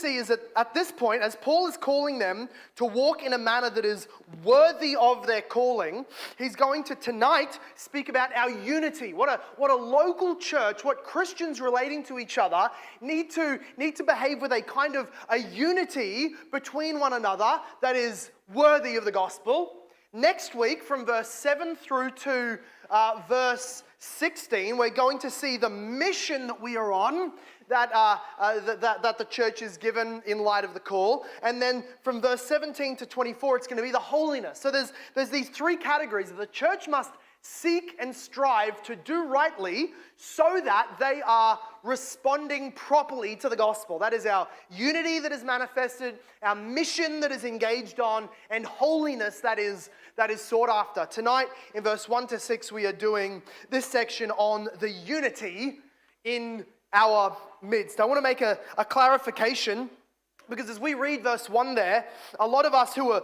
see is that at this point, as Paul is calling them to walk in a manner that is worthy of their calling, he's going to tonight speak about our unity. What a local church, what Christians relating to each other need to behave with a kind of a unity between one another that is worthy of the gospel. Next week, from verse 7 through to verse 16, we're going to see the mission that we are on, that the church is given in light of the call. And then from verse 17 to 24, it's going to be the holiness. So there's these three categories that the church must seek and strive to do rightly so that they are responding properly to the gospel. That is our unity that is manifested, our mission that is engaged on, and holiness that is sought after. Tonight, in verse 1 to 6, we are doing this section on the unity in our midst. I want to make a clarification, because as we read verse 1 there, a lot of us who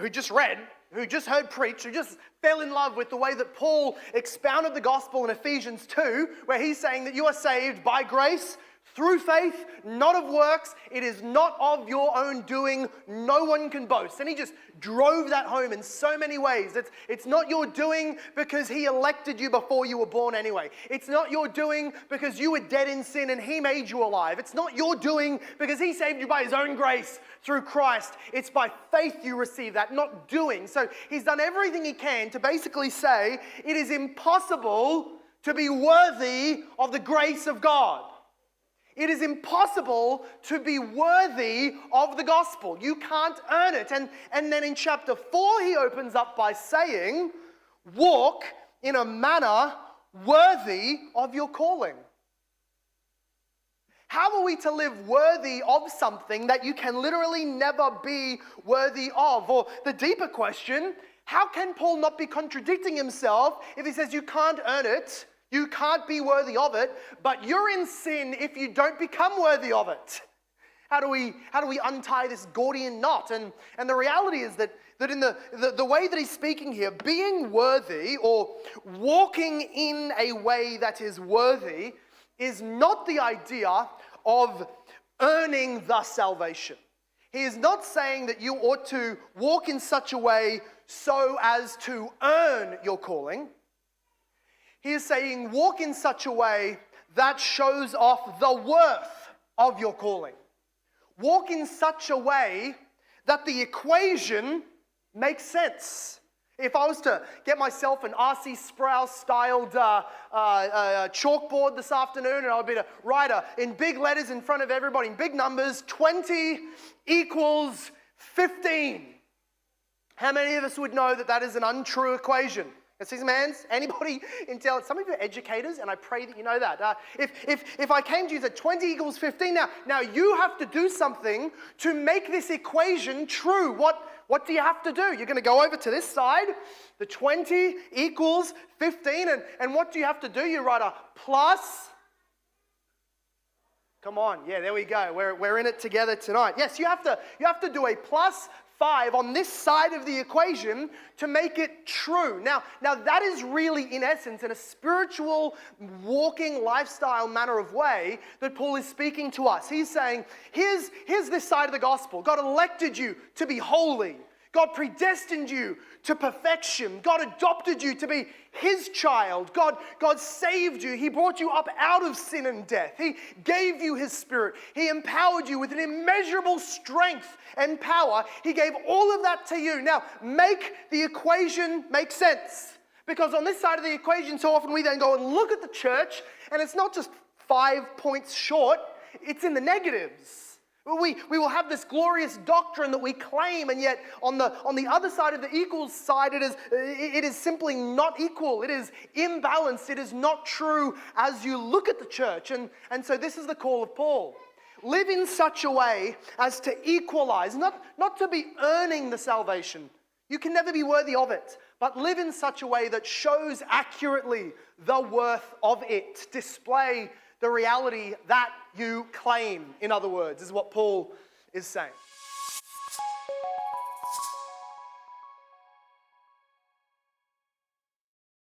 just read, who just heard preach, who just fell in love with the way that Paul expounded the gospel in Ephesians 2, where he's saying that you are saved by grace, through faith, not of works. It is not of your own doing. No one can boast. And he just drove that home in so many ways. It's not your doing because he elected you before you were born anyway. It's not your doing because you were dead in sin and he made you alive. It's not your doing because he saved you by his own grace through Christ. It's by faith you receive that, not doing. So he's done everything he can to basically say it is impossible to be worthy of the grace of God. It is impossible to be worthy of the gospel. You can't earn it. And then in chapter 4, he opens up by saying, walk in a manner worthy of your calling. How are we to live worthy of something that you can literally never be worthy of? Or the deeper question, how can Paul not be contradicting himself if he says you can't earn it? You can't be worthy of it, but you're in sin if you don't become worthy of it. How do we untie this Gordian knot? And the reality is that in the way that he's speaking here, being worthy or walking in a way that is worthy is not the idea of earning the salvation. He is not saying that you ought to walk in such a way so as to earn your calling. He is saying, walk in such a way that shows off the worth of your calling. Walk in such a way that the equation makes sense. If I was to get myself an R.C. Sproul styled chalkboard this afternoon, and I would be to write in big letters in front of everybody, in big numbers, 20 equals 15. How many of us would know that that is an untrue equation? I see some hands. Anybody intelligent? Some of you are educators, and I pray that you know that. If I came to you and said 20 equals 15, now you have to do something to make this equation true. What do you have to do? You're going to go over to this side. The 20 equals 15, and what do you have to do? You write a plus. Come on, yeah, there we go. We're in it together tonight. Yes, you have to do a plus 5 on this side of the equation to make it true. Now that is really, in essence, in a spiritual, walking, lifestyle manner of way that Paul is speaking to us. He's saying, here's this side of the gospel. God elected you to be holy. God predestined you to perfection. God adopted you to be his child. God saved you. He brought you up out of sin and death. He gave you his spirit. He empowered you with an immeasurable strength and power. He gave all of that to you. Now, make the equation make sense. Because on this side of the equation, so often we then go and look at the church, and it's not just 5 points short, it's in the negatives. We will have this glorious doctrine that we claim, and yet on the other side of the equals side, it is simply not equal. It is imbalanced. It is not true as you look at the church. And so this is the call of Paul. Live in such a way as to equalize, not to be earning the salvation. You can never be worthy of it, but live in such a way that shows accurately the worth of it. Display the reality that you claim, in other words, is what Paul is saying.